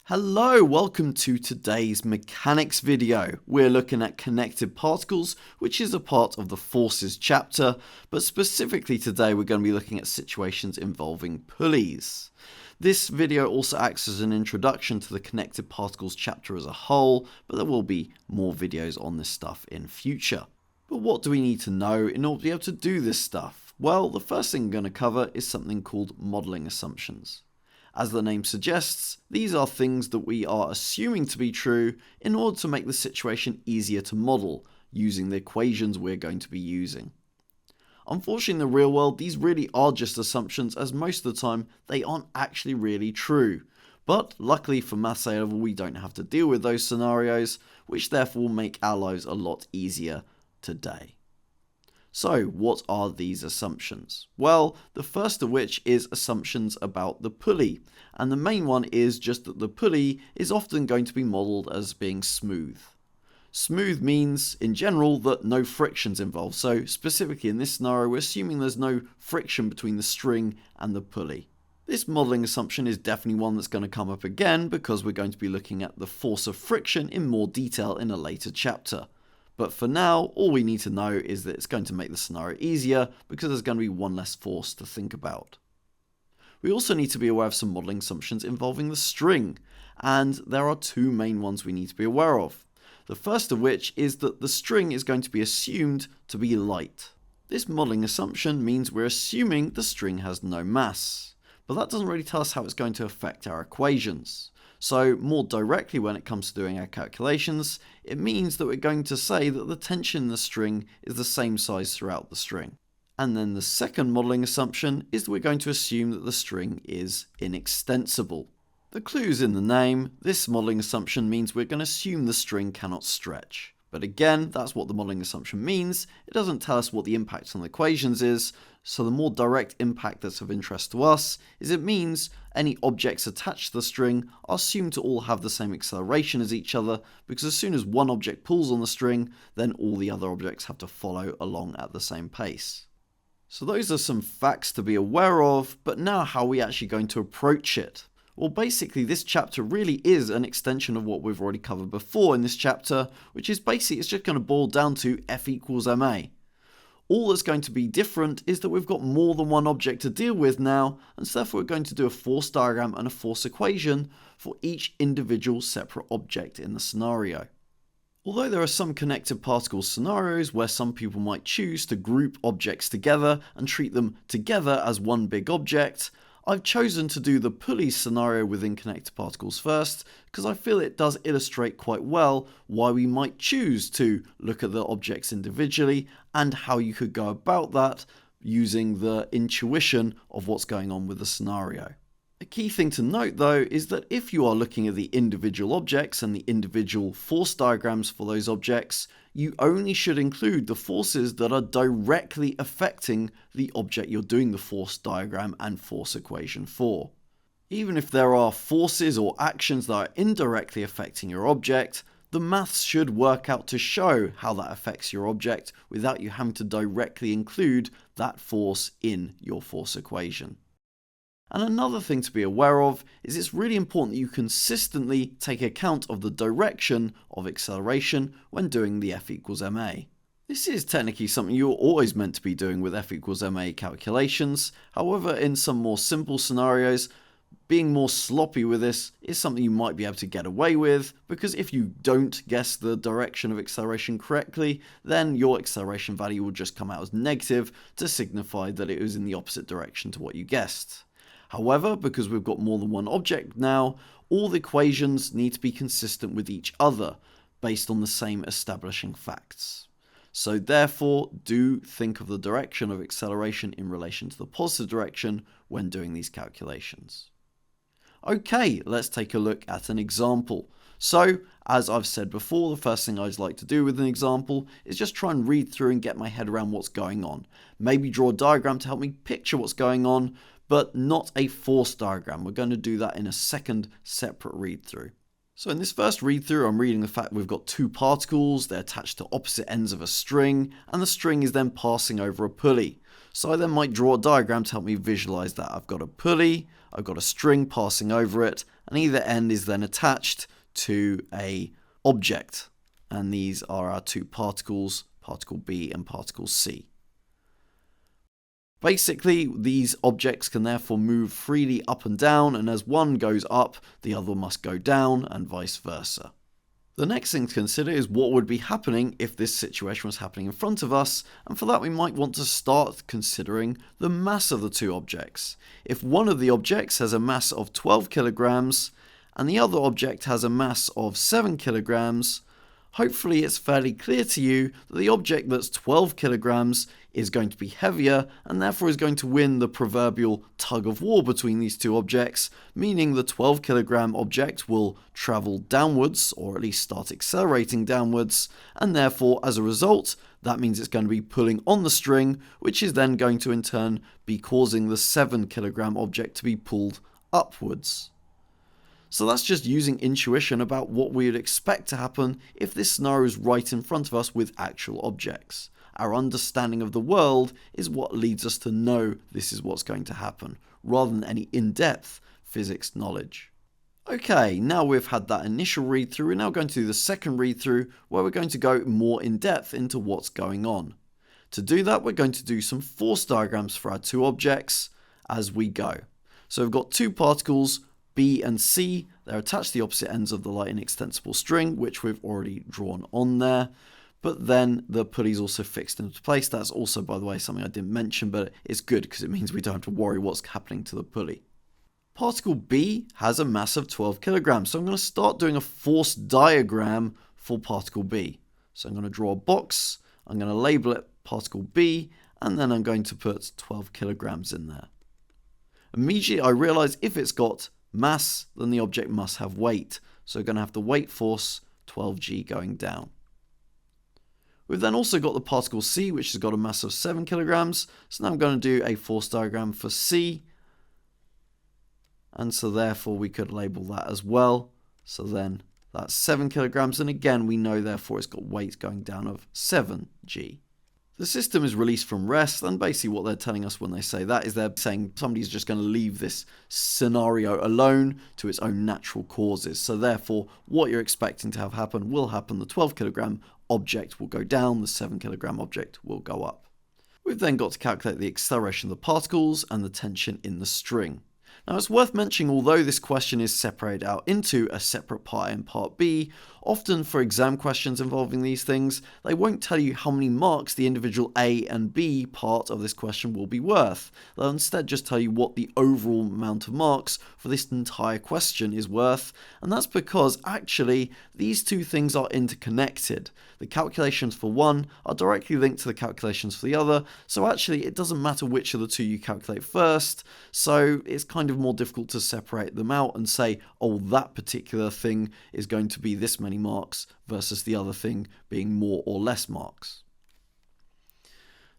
Hello, welcome to today's mechanics video. We're looking at connected particles, which is a part of the forces chapter, but specifically today we're going to be looking at situations involving pulleys. This video also acts as an introduction to the connected particles chapter as a whole, but there will be more videos on this stuff in future. But what do we need to know in order to be able to do this stuff? Well, the first thing we're going to cover is something called modelling assumptions. As the name suggests, these are things that we are assuming to be true in order to make the situation easier to model using the equations we're going to be using. Unfortunately, in the real world, these really are just assumptions, as most of the time they aren't actually really true. But luckily for Maths A-level, we don't have to deal with those scenarios, which therefore will make our lives a lot easier today. So, what are these assumptions? Well, the first of which is assumptions about the pulley, and the main one is just that the pulley is often going to be modelled as being smooth. Smooth means, in general, that no friction's involved, so specifically in this scenario we're assuming there's no friction between the string and the pulley. This modelling assumption is definitely one that's going to come up again because we're going to be looking at the force of friction in more detail in a later chapter. But for now, all we need to know is that it's going to make the scenario easier because there's going to be one less force to think about. We also need to be aware of some modelling assumptions involving the string, and there are two main ones we need to be aware of. The first of which is that the string is going to be assumed to be light. This modelling assumption means we're assuming the string has no mass, but that doesn't really tell us how it's going to affect our equations. So more directly when it comes to doing our calculations, it means that we're going to say that the tension in the string is the same size throughout the string. And then the second modelling assumption is that we're going to assume that the string is inextensible. The clue's in the name. This modelling assumption means we're going to assume the string cannot stretch. But again, that's what the modelling assumption means. It doesn't tell us what the impact on the equations is, so the more direct impact that's of interest to us is it means any objects attached to the string are assumed to all have the same acceleration as each other, because as soon as one object pulls on the string, then all the other objects have to follow along at the same pace. So those are some facts to be aware of, but now how are we actually going to approach it? Well, basically this chapter really is an extension of what we've already covered before in this chapter, which is basically it's just going to boil down to F equals ma. All that's going to be different is that we've got more than one object to deal with now, and so therefore we're going to do a force diagram and a force equation for each individual separate object in the scenario. Although there are some connected particles scenarios where some people might choose to group objects together and treat them together as one big object, I've chosen to do the Pulleys scenario within connected particles first because I feel it does illustrate quite well why we might choose to look at the objects individually and how you could go about that using the intuition of what's going on with the scenario. A key thing to note though is that if you are looking at the individual objects and the individual force diagrams for those objects, you only should include the forces that are directly affecting the object you're doing the force diagram and force equation for. Even if there are forces or actions that are indirectly affecting your object, the maths should work out to show how that affects your object without you having to directly include that force in your force equation. And another thing to be aware of is it's really important that you consistently take account of the direction of acceleration when doing the F equals ma. This is technically something you're always meant to be doing with F equals ma calculations. However, in some more simple scenarios, being more sloppy with this is something you might be able to get away with, because if you don't guess the direction of acceleration correctly, then your acceleration value will just come out as negative to signify that it was in the opposite direction to what you guessed. However, because we've got more than one object now, all the equations need to be consistent with each other based on the same establishing facts. So therefore, do think of the direction of acceleration in relation to the positive direction when doing these calculations. Okay, let's take a look at an example. So, as I've said before, the first thing I'd like to do with an example is just try and read through and get my head around what's going on. Maybe draw a diagram to help me picture what's going on, but not a force diagram. We're going to do that in a second separate read through. So in this first read through, I'm reading the fact we've got two particles, they're attached to opposite ends of a string, and the string is then passing over a pulley. So I then might draw a diagram to help me visualize that. I've got a pulley, I've got a string passing over it, and either end is then attached to a object. And these are our two particles, particle B and particle C. Basically, these objects can therefore move freely up and down, and as one goes up, the other must go down, and vice versa. The next thing to consider is what would be happening if this situation was happening in front of us, and for that we might want to start considering the mass of the two objects. If one of the objects has a mass of 12 kilograms, and the other object has a mass of 7 kilograms, hopefully it's fairly clear to you that the object that's 12 kilograms is going to be heavier and therefore is going to win the proverbial tug of war between these two objects, meaning the 12 kilogram object will travel downwards, or at least start accelerating downwards, and therefore as a result that means it's going to be pulling on the string, which is then going to in turn be causing the 7 kilogram object to be pulled upwards. So that's just using intuition about what we would expect to happen if this scenario is right in front of us with actual objects. Our understanding of the world is what leads us to know this is what's going to happen, rather than any in-depth physics knowledge. Okay, now we've had that initial read-through, we're now going to do the second read-through, where we're going to go more in-depth into what's going on. To do that, we're going to do some force diagrams for our two objects as we go. So we've got two particles, B and C, they're attached to the opposite ends of the light inextensible string, which we've already drawn on there. But then the pulley's also fixed into place. That's also, by the way, something I didn't mention, but it's good because it means we don't have to worry what's happening to the pulley. Particle B has a mass of 12 kilograms, so I'm going to start doing a force diagram for particle B. So I'm going to draw a box, I'm going to label it particle B, and then I'm going to put 12 kilograms in there. Immediately I realize if it's got mass, then the object must have weight. So we're going to have the weight force 12g going down. We've then also got the particle C, which has got a mass of 7 kilograms. So now I'm going to do a force diagram for C. And so therefore we could label that as well. So then that's 7 kilograms. And again, we know therefore it's got weight going down of 7g. The system is released from rest, and basically what they're telling us when they say that is they're saying somebody's just going to leave this scenario alone to its own natural causes. So therefore, what you're expecting to have happen will happen. The 12 kilogram object will go down, the 7 kilogram object will go up. We've then got to calculate the acceleration of the particles and the tension in the string. Now it's worth mentioning, although this question is separated out into a separate part A and part B, often for exam questions involving these things, they won't tell you how many marks the individual A and B part of this question will be worth. They'll instead just tell you what the overall amount of marks for this entire question is worth, and that's because actually these two things are interconnected. The calculations for one are directly linked to the calculations for the other, so actually it doesn't matter which of the two you calculate first, so it's kind of more difficult to separate them out and say, oh, that particular thing is going to be this many marks versus the other thing being more or less marks.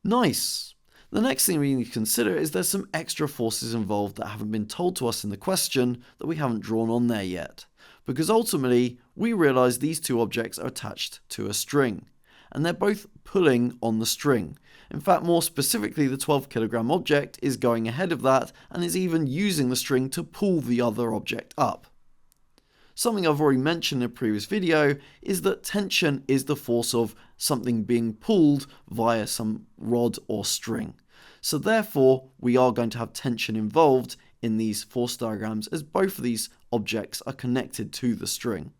Nice. The next thing we need to consider is there's some extra forces involved that haven't been told to us in the question that we haven't drawn on there yet. Because ultimately, we realize these two objects are attached to a string, and they're both pulling on the string. In fact, more specifically, the 12 kilogram object is going ahead of that and is even using the string to pull the other object up. Something I've already mentioned in a previous video is that tension is the force of something being pulled via some rod or string. So therefore, we are going to have tension involved in these force diagrams as both of these objects are connected to the string.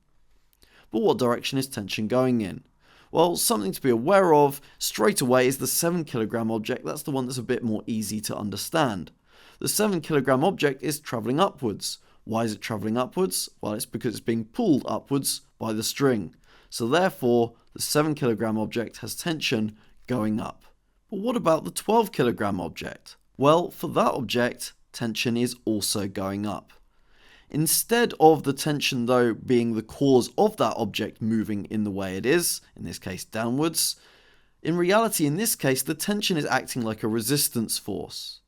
But what direction is tension going in? Well, something to be aware of straight away is the 7 kilogram object. That's the one that's a bit more easy to understand. The 7 kilogram object is traveling upwards. Why is it traveling upwards? Well, it's because it's being pulled upwards by the string. So therefore, the 7 kilogram object has tension going up. But what about the 12 kilogram object? Well, for that object, tension is also going up. Instead of the tension, though, being the cause of that object moving in the way it is, in this case downwards, in reality, in this case, the tension is acting like a resistance force.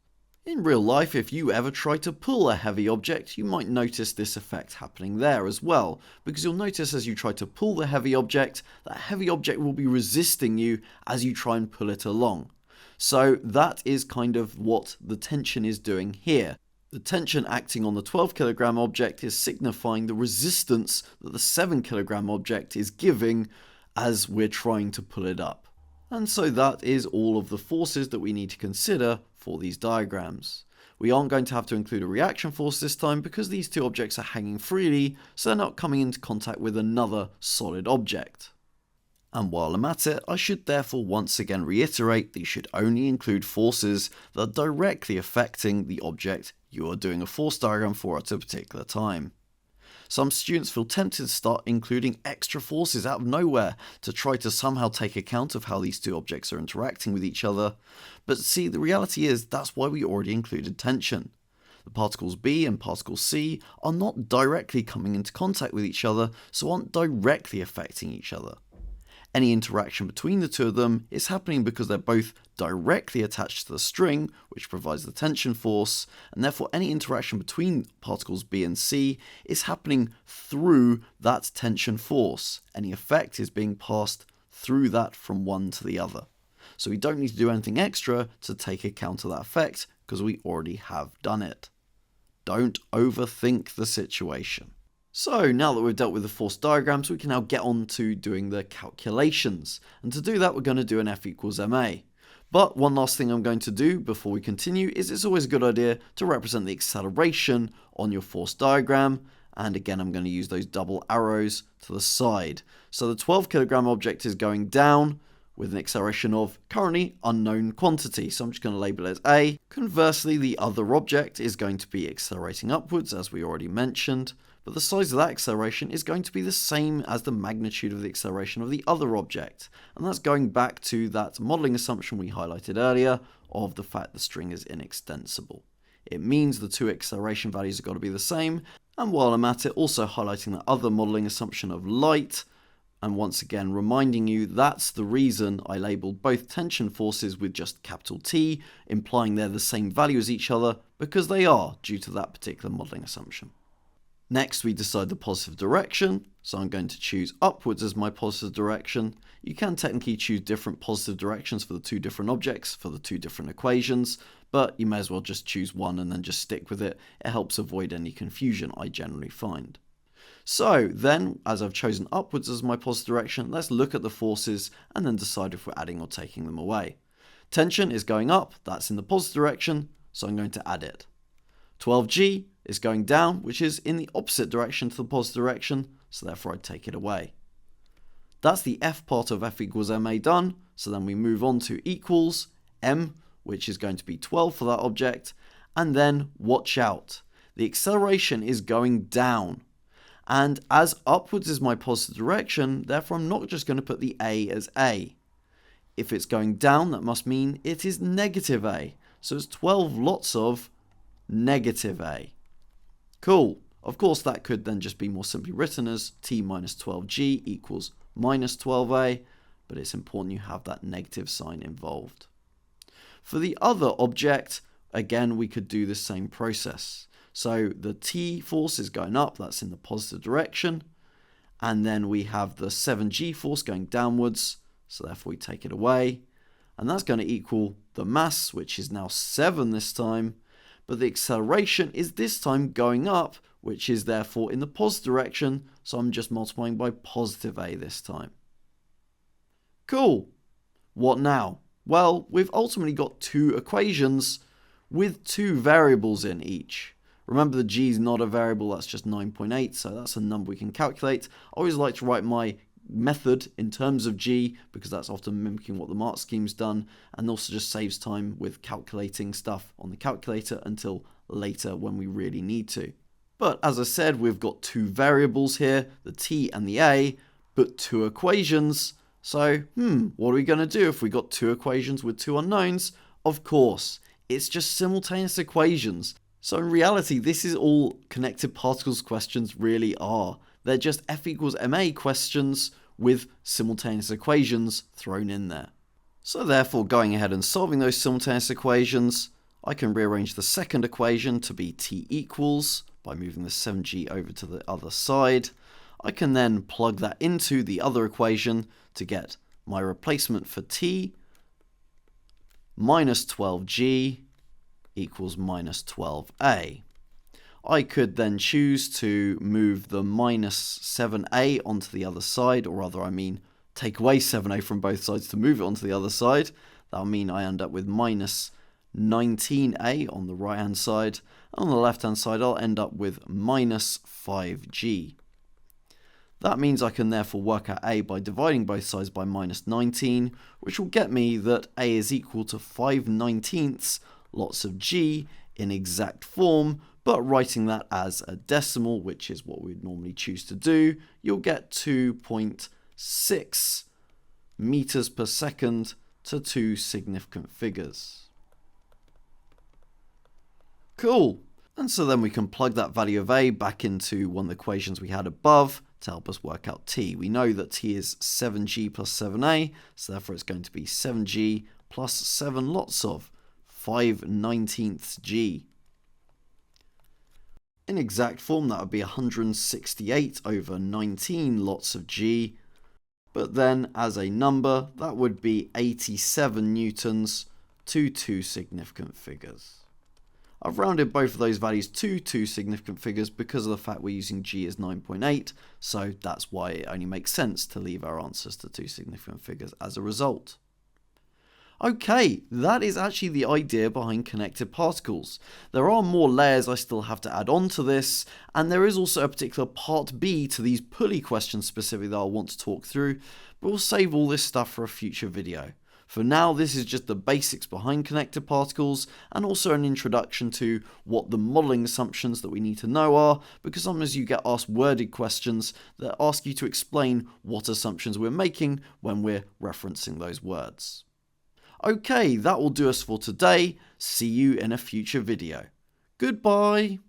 In real life, if you ever try to pull a heavy object, you might notice this effect happening there as well, because you'll notice as you try to pull the heavy object, that heavy object will be resisting you as you try and pull it along. So that is kind of what the tension is doing here. The tension acting on the 12 kilogram object is signifying the resistance that the 7 kilogram object is giving as we're trying to pull it up. And so that is all of the forces that we need to consider for these diagrams. We aren't going to have to include a reaction force this time because these two objects are hanging freely, so they're not coming into contact with another solid object. And while I'm at it, I should therefore once again reiterate that you should only include forces that are directly affecting the object you are doing a force diagram for at a particular time. Some students feel tempted to start including extra forces out of nowhere to try to somehow take account of how these two objects are interacting with each other, but see, the reality is that's why we already included tension. The particles B and particle C are not directly coming into contact with each other, so aren't directly affecting each other. Any interaction between the two of them is happening because they're both directly attached to the string, which provides the tension force, and therefore any interaction between particles B and C is happening through that tension force. Any effect is being passed through that from one to the other. So we don't need to do anything extra to take account of that effect because we already have done it. Don't overthink the situation. So now that we've dealt with the force diagrams, we can now get on to doing the calculations. And to do that, we're going to do an F equals ma. But one last thing I'm going to do before we continue is it's always a good idea to represent the acceleration on your force diagram. And again, I'm going to use those double arrows to the side. So the 12 kilogram object is going down with an acceleration of currently unknown quantity. So I'm just going to label it as A. Conversely, the other object is going to be accelerating upwards, as we already mentioned. But the size of that acceleration is going to be the same as the magnitude of the acceleration of the other object. And that's going back to that modeling assumption we highlighted earlier of the fact the string is inextensible. It means the two acceleration values have got to be the same. And while I'm at it, also highlighting the other modeling assumption of light. And once again, reminding you that's the reason I labeled both tension forces with just capital T, implying they're the same value as each other, because they are due to that particular modeling assumption. Next, we decide the positive direction, so I'm going to choose upwards as my positive direction. You can technically choose different positive directions for the two different objects, for the two different equations, but you may as well just choose one and then just stick with it. It helps avoid any confusion, I generally find. So then, as I've chosen upwards as my positive direction, let's look at the forces and then decide if we're adding or taking them away. Tension is going up, that's in the positive direction, so I'm going to add it. 12G is going down, which is in the opposite direction to the positive direction, so therefore I take it away. That's the F part of F equals ma done, so then we move on to equals m, which is going to be 12 for that object, and then watch out. The acceleration is going down, and as upwards is my positive direction, therefore I'm not just going to put the A as A. If it's going down, that must mean it is negative A, so it's 12 lots of negative A. Cool. Of course, that could then just be more simply written as t minus 12g equals minus 12a, but it's important you have that negative sign involved. For the other object, again, we could do the same process. So the t force is going up, that's in the positive direction, and then we have the 7g force going downwards, so therefore we take it away, and that's going to equal the mass, which is now 7 this time, but the acceleration is this time going up, which is therefore in the positive direction, so I'm just multiplying by positive a this time. Cool. What now? Well, we've ultimately got two equations with two variables in each. Remember, the g is not a variable, that's just 9.8, so that's a number we can calculate. I always like to write my method in terms of g because that's often mimicking what the mark scheme's done, and also just saves time with calculating stuff on the calculator until later when we really need to. But as I said, we've got two variables here, the t and the a, but two equations. So what are we going to do if we got two equations with two unknowns? Of course, it's just simultaneous equations. So in reality, this is all connected particles questions really are. They're just F equals ma questions with simultaneous equations thrown in there. So therefore, going ahead and solving those simultaneous equations, I can rearrange the second equation to be t equals by moving the 7g over to the other side. I can then plug that into the other equation to get my replacement for t, minus 12g equals minus 12a. I could then choose to move the minus 7a onto the other side, or rather, I mean, take away 7a from both sides to move it onto the other side. That'll mean I end up with minus 19a on the right hand side. On the left hand side, I'll end up with minus 5g. That means I can therefore work out a by dividing both sides by minus 19, which will get me that a is equal to 5/19 lots of g in exact form, but writing that as a decimal, which is what we'd normally choose to do, you'll get 2.6 meters per second to two significant figures. Cool. And so then we can plug that value of a back into one of the equations we had above to help us work out t. We know that t is 7g plus 7a, so therefore it's going to be 7g plus 7 lots of 5/19 g. In exact form, that would be 168 over 19 lots of g, but then as a number, that would be 87 newtons to two significant figures. I've rounded both of those values to two significant figures because of the fact we're using g as 9.8, so that's why it only makes sense to leave our answers to two significant figures as a result. Okay, that is actually the idea behind connected particles. There are more layers I still have to add on to this, and there is also a particular part B to these pulley questions specifically that I'll want to talk through, but we'll save all this stuff for a future video. For now, this is just the basics behind connected particles and also an introduction to what the modelling assumptions that we need to know are, because sometimes you get asked worded questions that ask you to explain what assumptions we're making when we're referencing those words. Okay, that will do us for today. See you in a future video. Goodbye.